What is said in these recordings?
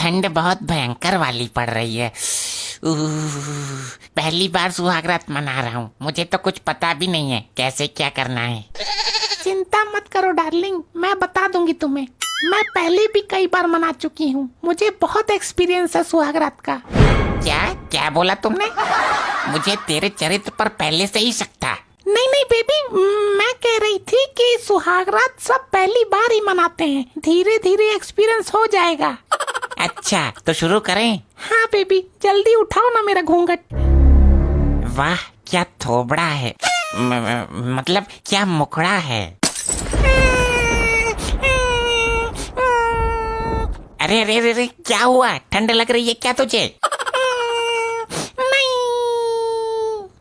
ठंड बहुत भयंकर वाली पड़ रही है। पहली बार सुहागरात मना रहा हूँ, मुझे तो कुछ पता भी नहीं है कैसे क्या करना है। चिंता मत करो डार्लिंग, मैं बता दूंगी तुम्हें। मैं पहले भी कई बार मना चुकी हूँ, मुझे बहुत एक्सपीरियंस है सुहागरात का। क्या क्या बोला तुमने? मुझे तेरे चरित्र पर पहले से ही शक था। नहीं नहीं बेबी, मैं कह रही थी कि सुहागरात सब पहली बार ही मनाते हैं, धीरे धीरे एक्सपीरियंस हो जाएगा। अच्छा तो शुरू करें? हाँ बेबी, जल्दी उठाओ ना मेरा घूंघट। वाह क्या थोबड़ा है, मतलब क्या मुखड़ा है। अरे अरे अरे क्या हुआ? ठंड लग रही है क्या तुझे? नहीं।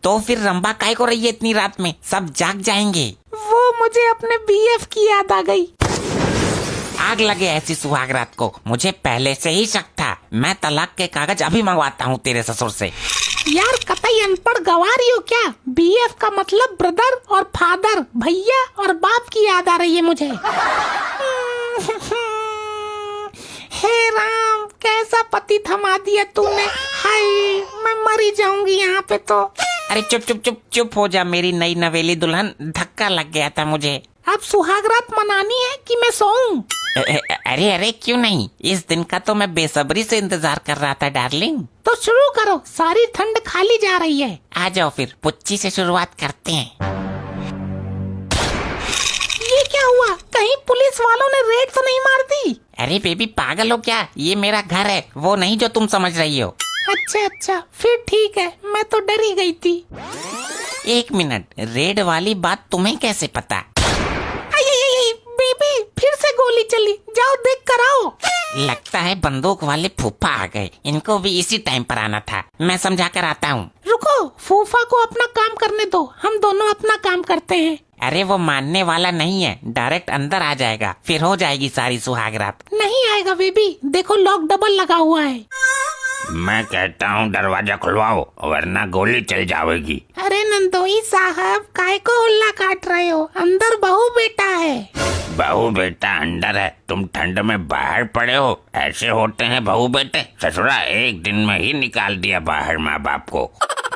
तो फिर रंबा काय को रही है इतनी रात में? सब जाग जाएंगे। वो मुझे अपने बीएफ की याद आ गई। आग लगे ऐसी सुहागरात को, मुझे पहले से ही शक था। मैं तलाक के कागज अभी मंगवाता हूँ तेरे ससुर से। यार कतई अनपढ़ गवारी हो क्या? बीएफ का मतलब ब्रदर और फादर, भैया और बाप की याद आ रही है मुझे। हे राम, कैसा पति थमा दिया तूने। हाय, मैं मरी जाऊंगी यहाँ पे तो। अरे चुप चुप चुप चुप हो जा मेरी नई नवेली दुल्हन, धक्का लग गया था मुझे। अब सुहागरात मनानी है कि मैं सोऊं? अरे अरे क्यों नहीं, इस दिन का तो मैं बेसब्री से इंतजार कर रहा था डार्लिंग। तो शुरू करो, सारी ठंड खाली जा रही है। आ जाओ फिर पुच्ची से शुरुआत करते हैं। ये क्या हुआ? कहीं पुलिस वालों ने रेड तो नहीं मार दी? अरे बेबी पागल हो क्या, ये मेरा घर है, वो नहीं जो तुम समझ रही हो। अच्छा अच्छा, फिर ठीक है, मैं तो डर ही गई थी। एक मिनट, रेड वाली बात तुम्हें कैसे पता? बेबी फिर से गोली चली, जाओ देख कर आओ। लगता है बंदूक वाले फूफा आ गए, इनको भी इसी टाइम पर आना था। मैं समझा कर आता हूँ। रुको, फूफा को अपना काम करने दो, हम दोनों अपना काम करते हैं। अरे वो मानने वाला नहीं है, डायरेक्ट अंदर आ जाएगा, फिर हो जाएगी सारी सुहागरात। नहीं आएगा बेबी, देखो लॉक डबल लगा हुआ है। मैं कहता हूँ दरवाजा खुलवाओ वरना गोली चल जाएगी। अरे नंदोई साहब, काय को हुल्ला काट रहे हो? अंदर बहू बेटा है। बहू बेटा अंदर है, तुम ठंड में बाहर पड़े हो। ऐसे होते हैं बहू बेटे। ससुरा एक दिन में ही निकाल दिया बाहर माँ बाप को।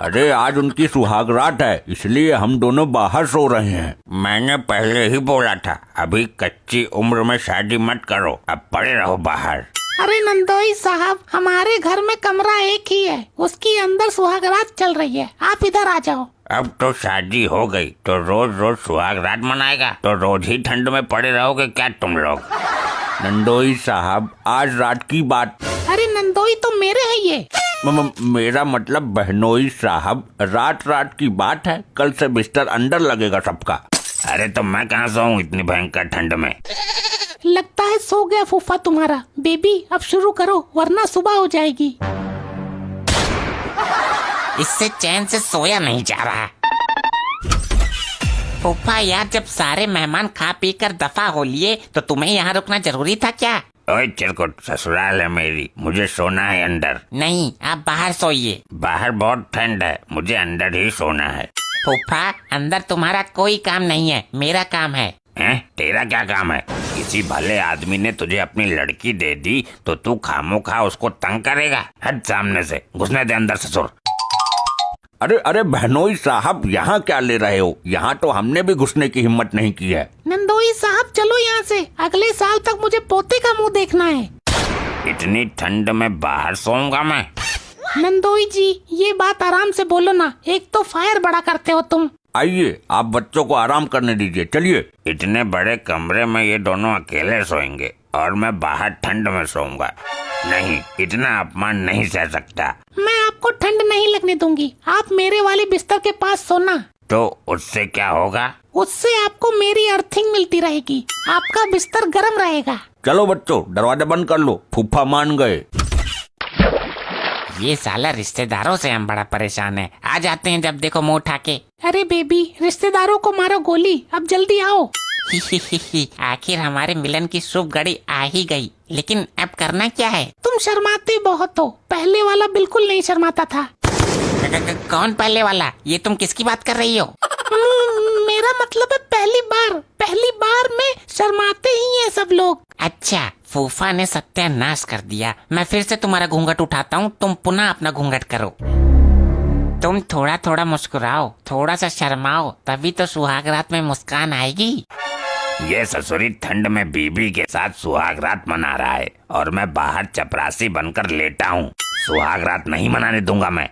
अरे आज उनकी सुहागरात है, इसलिए हम दोनों बाहर सो रहे हैं। मैंने पहले ही बोला था, अभी कच्ची उम्र में शादी मत करो, अब पड़े रहो बाहर। अरे नंदोई साहब, हमारे घर में कमरा एक ही है, उसकी अंदर सुहागरात चल रही है, आप इधर आ जाओ। अब तो शादी हो गई तो रोज रोज सुहागरात मनाएगा, तो रोज ही ठंड में पड़े रहोगे क्या तुम लोग? नंदोई साहब, आज रात की बात। अरे नंदोई तो मेरे है ये। मेरा मतलब बहनोई साहब, रात रात की बात है, कल से बिस्तर अंदर लगेगा सबका। अरे तो मैं कहाँ सोऊं इतनी भयंकर ठंड में? लगता है सो गया फूफा तुम्हारा। बेबी अब शुरू करो वरना सुबह हो जाएगी। इससे चैन से सोया नहीं जा रहा। फूफा यार, जब सारे मेहमान खा पी कर दफा हो लिए तो तुम्हें यहाँ रुकना जरूरी था क्या? ओए चिरकुट, ससुराल है मेरी, मुझे सोना है अंदर। नहीं, आप बाहर सोइए। बाहर बहुत ठंड है, मुझे अंदर ही सोना है। फूफा अंदर तुम्हारा कोई काम नहीं है, मेरा काम है। हैं? तेरा क्या काम है? किसी भले आदमी ने तुझे अपनी लड़की दे दी तो तू खामोखा उसको तंग करेगा? हट सामने से, घुसने दे अंदर ससुर। अरे अरे बहनोई साहब, यहाँ क्या ले रहे हो? यहाँ तो हमने भी घुसने की हिम्मत नहीं की है। नंदोई साहब चलो यहाँ से, अगले साल तक मुझे पोते का मुंह देखना है। इतनी ठंड में बाहर सोऊंगा मैं? नंदोई जी ये बात आराम से बोलो ना, एक तो फायर बड़ा करते हो तुम। आइए, आप बच्चों को आराम करने दीजिए, चलिए। इतने बड़े कमरे में ये दोनों अकेले सोएंगे और मैं बाहर ठंड में सोऊंगा? नहीं, इतना अपमान नहीं सह सकता। मैं आपको ठंड नहीं लगने दूंगी, आप मेरे वाले बिस्तर के पास सोना। तो उससे क्या होगा? उससे आपको मेरी अर्थिंग मिलती रहेगी, आपका बिस्तर गर्म रहेगा। चलो बच्चों, दरवाजा बंद कर लो, फूफा मान गए। ये साला रिश्तेदारों से हम बड़ा परेशान है, आ जाते हैं जब देखो मुंह उठा के। अरे बेबी, रिश्तेदारों को मारो गोली, अब जल्दी आओ। आखिर हमारे मिलन की शुभ घड़ी आ ही गई, लेकिन अब करना क्या है? तुम शर्माते बहुत हो, पहले वाला बिल्कुल नहीं शर्माता था। कौन पहले वाला? ये तुम किसकी बात कर रही हो? मेरा मतलब है पहली बार में शर्माते ही हैं सब लोग। अच्छा, फूफा ने सत्यानाश कर दिया। मैं फिर से तुम्हारा घूंघट उठाता हूँ, तुम पुनः अपना घूंघट करो। तुम थोड़ा थोड़ा मुस्कुराओ, थोड़ा सा शर्माओ, तभी तो सुहाग रात में मुस्कान आएगी। ये ससुरी ठंड में बीबी के साथ सुहाग रात मना रहा है और मैं बाहर चपरासी बनकर लेटा हूँ। सुहाग रात नहीं मनाने दूंगा मैं।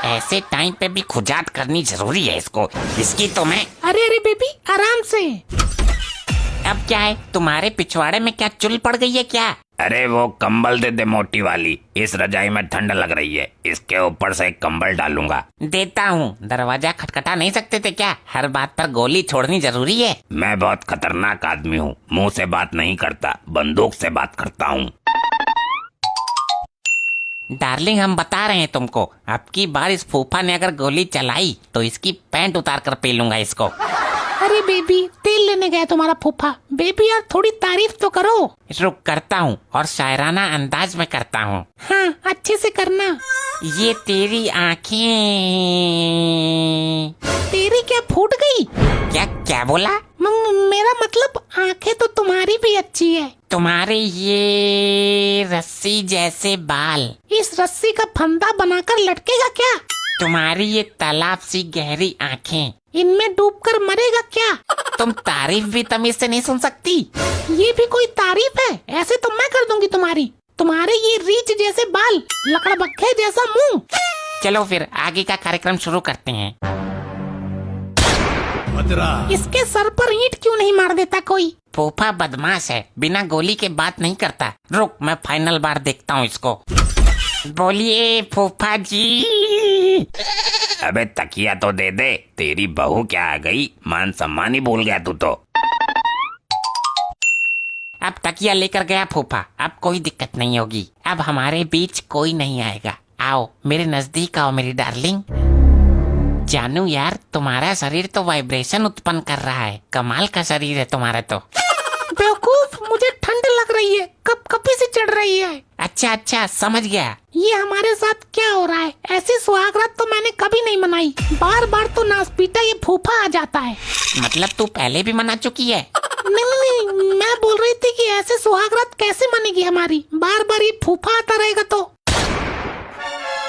ऐसे टाइम पे भी खुजात करनी जरूरी है इसको, इसकी तो मैं। अरे अरे बेबी आराम से। अब क्या है, तुम्हारे पिछवाड़े में क्या चुल पड़ गई है क्या? अरे वो कंबल दे दे मोटी वाली, इस रजाई में ठंड लग रही है, इसके ऊपर से एक कंबल डालूंगा। देता हूँ। दरवाजा खटखटा नहीं सकते थे क्या? हर बात पर गोली छोड़नी जरूरी है। मैं बहुत खतरनाक आदमी हूँ, मुंह से बात नहीं करता, बंदूक से बात करता हूँ। डार्लिंग हम बता रहे हैं तुमको, अब की बार इस फूफा ने अगर गोली चलाई तो इसकी पैंट उतार कर पी लूंगा इसको। अरे बेबी तेल लेने गया तुम्हारा फूफा। बेबी यार थोड़ी तारीफ तो करो। रुक करता हूँ, और शायराना अंदाज में करता हूँ। हाँ अच्छे से करना। ये तेरी आँखें। तेरी क्या फूट गई? क्या क्या बोला? मेरा मतलब आंखें तो तुम्हारी भी अच्छी है। तुम्हारे ये रस्सी जैसे बाल इस रस्सी का फंदा बनाकर लटकेगा क्या? तुम्हारी ये तालाब सी गहरी आँखें इनमें डूबकर मरेगा क्या? तुम तारीफ भी तमीज से नहीं सुन सकती। ये भी कोई तारीफ है? ऐसे तो मैं कर दूंगी तुम्हारी। तुम्हारे ये रीछ जैसे बाल, लकड़बग्घे जैसा मुंह। चलो फिर आगे का कार्यक्रम शुरू करते हैं। इसके सर पर ईंट क्यों नहीं मार देता कोई? फूफा बदमाश है, बिना गोली के बात नहीं करता। रुक मैं फाइनल बार देखता हूँ इसको। बोलिए फूफा जी। अबे तकिया तो दे दे, तेरी बहू क्या आ गई, मान सम्मान ही भूल गया तू तो। अब तकिया लेकर गया फूफा, अब कोई दिक्कत नहीं होगी। अब हमारे बीच कोई नहीं आएगा। आओ मेरे नजदीक आओ मेरी डार्लिंग। जानू यार तुम्हारा शरीर तो वाइब्रेशन उत्पन्न कर रहा है, कमाल का शरीर है तुम्हारा तो। बेवकूफ, मुझे ठंड लग रही है, कप कपी से चढ़ रही है। अच्छा अच्छा समझ गया। ये हमारे साथ क्या हो रहा है? ऐसी सुहागरात तो मैंने कभी नहीं मनाई। बार बार तो नासपीटा ये फूफा आ जाता है। मतलब तू पहले भी मना चुकी है? नहीं, मैं बोल रही थी कि ऐसे सुहागरात कैसे मनेगी हमारी, बार बार ये फूफा आता रहेगा तो।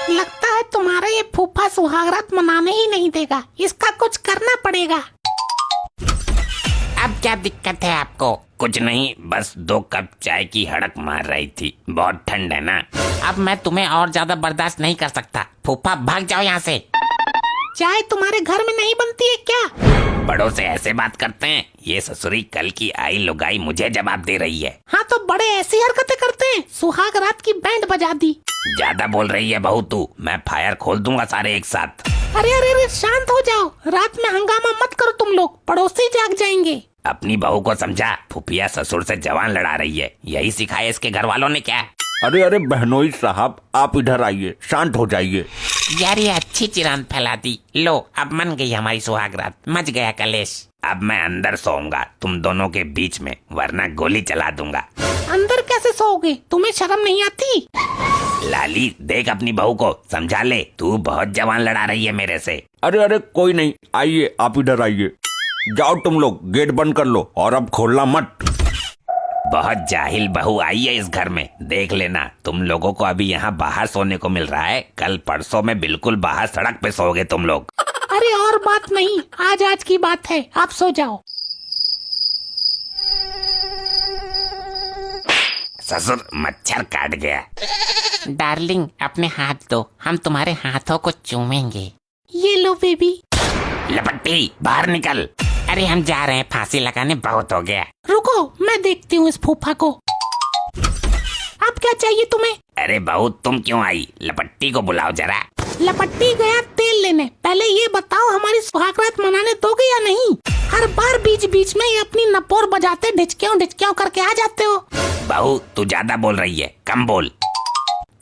लगता है तुम्हारा ये फूफा सुहागरात मनाने ही नहीं देगा, इसका कुछ करना पड़ेगा। अब क्या दिक्कत है आपको? कुछ नहीं, बस 2 कप चाय की हड़क मार रही थी, बहुत ठंड है ना। अब मैं तुम्हें और ज्यादा बर्दाश्त नहीं कर सकता। फूफा भाग जाओ यहाँ से। चाय तुम्हारे घर में नहीं बनती है क्या? बड़ों से ऐसे बात करते हैं? ये ससुरी कल की आई लुगाई मुझे जवाब दे रही है। हाँ तो बड़े ऐसी हरकतें करते हैं, सुहागरात की बैंड बजा दी। ज्यादा बोल रही है बहू तू, मैं फायर खोल दूंगा सारे एक साथ। अरे अरे अरे शांत हो जाओ, रात में हंगामा मत करो तुम लोग, पड़ोसी जाग जाएंगे। अपनी बहू को समझा, फुफिया ससुर से जवान लड़ा रही है, यही सिखाया इसके घर वालों ने क्या? अरे अरे बहनोई साहब आप इधर आइए, शांत हो जाइए। यार ये अच्छी चिरांद फैला दी। लो अब मन गई हमारी सुहागरात, मच गया कलेश। अब मैं अंदर सोऊंगा तुम दोनों के बीच में, वरना गोली चला दूंगा। अंदर कैसे सोओगे? तुम्हें शर्म नहीं आती? लाली देख अपनी बहू को समझा ले, तू बहुत जवान लड़ा रही है मेरे से। अरे अरे कोई नहीं, आइए आप इधर आइए। जाओ तुम लोग गेट बंद कर लो और अब खोलना मत। बहुत जाहिल बहू आई है इस घर में, देख लेना तुम लोगों को अभी यहाँ बाहर सोने को मिल रहा है, कल परसों में बिल्कुल बाहर सड़क पे सोओगे तुम लोग। अरे और बात नहीं, आज की बात है, आप सो जाओ। ससुर मच्छर काट गया। डार्लिंग अपने हाथ दो, हम तुम्हारे हाथों को चूमेंगे। ये लो बेबी। लपट्टी बाहर निकल। अरे हम जा रहे हैं, फांसी लगाने बहुत हो गया। रुको मैं देखती हूँ इस फूफा को। अब क्या चाहिए तुम्हें? अरे बहू तुम क्यों आई? लपट्टी को बुलाओ जरा। लपट्टी गया तेल लेने। पहले ये बताओ हमारी सुहागरात मनाने दोगे या नहीं? हर बार बीच बीच में ये अपनी नपोर बजाते ढिचक्यों करके आ जाते हो। बहू तू ज्यादा बोल रही है, कम बोल।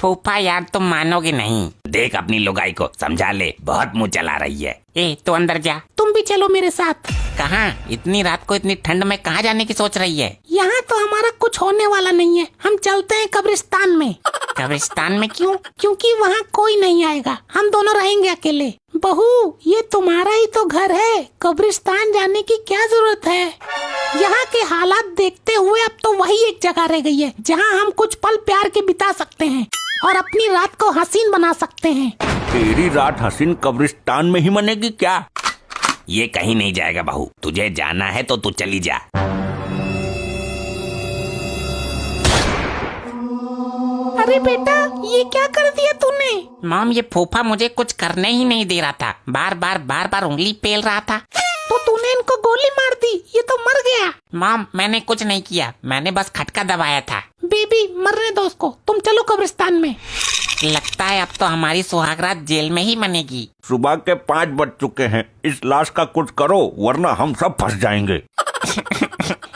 फूफा यार तुम मानोगे नहीं। देख अपनी लुगाई को समझा ले, बहुत मुंह चला रही है। ए तो अंदर जा। तुम भी चलो मेरे साथ। कहाँ? इतनी रात को इतनी ठंड में कहाँ जाने की सोच रही है? यहाँ तो हमारा कुछ होने वाला नहीं है, हम चलते हैं कब्रिस्तान में। कब्रिस्तान में क्यों? क्योंकि वहाँ कोई नहीं आएगा, हम दोनों रहेंगे अकेले। बहू, ये तुम्हारा ही तो घर है, कब्रिस्तान जाने की क्या जरूरत है। यहाँ के हालात देखते हुए अब तो वही एक जगह रह गई है जहाँ हम कुछ पल प्यार के बिता सकते हैं और अपनी रात को हसीन बना सकते हैं। तेरी रात हसीन कब्रिस्तान में ही मनेगी क्या? ये कहीं नहीं जाएगा बहू, तुझे जाना है तो तू चली जा। अरे बेटा, ये क्या कर दिया तूने? मॉम, ये फूफा मुझे कुछ करने ही नहीं दे रहा था, बार बार उंगली पेल रहा था। तो तूने इनको गोली मार दी, ये तो मर गया। मॉम, मैंने कुछ नहीं किया, मैंने बस खटका दबाया था। बेबी, मरने दो उसको, तुम चलो कब्रिस्तान में। लगता है अब तो हमारी सुहागरात जेल में ही मनेगी। सुबह के 5 बज चुके हैं, इस लाश का कुछ करो वरना हम सब फंस जाएंगे।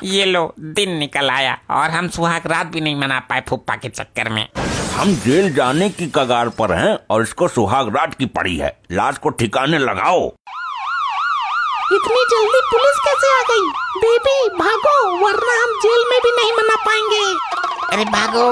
ये लो, दिन निकल आया और हम सुहागरात भी नहीं मना पाए फूफा के चक्कर में। हम जेल जाने की कगार पर हैं और इसको सुहागरात की पड़ी है। लाश को ठिकाने लगाओ। इतनी जल्दी पुलिस कैसे आ गई? बेबी भागो, वरना हम जेल में भी नहीं मना पाएंगे। अरे भागो।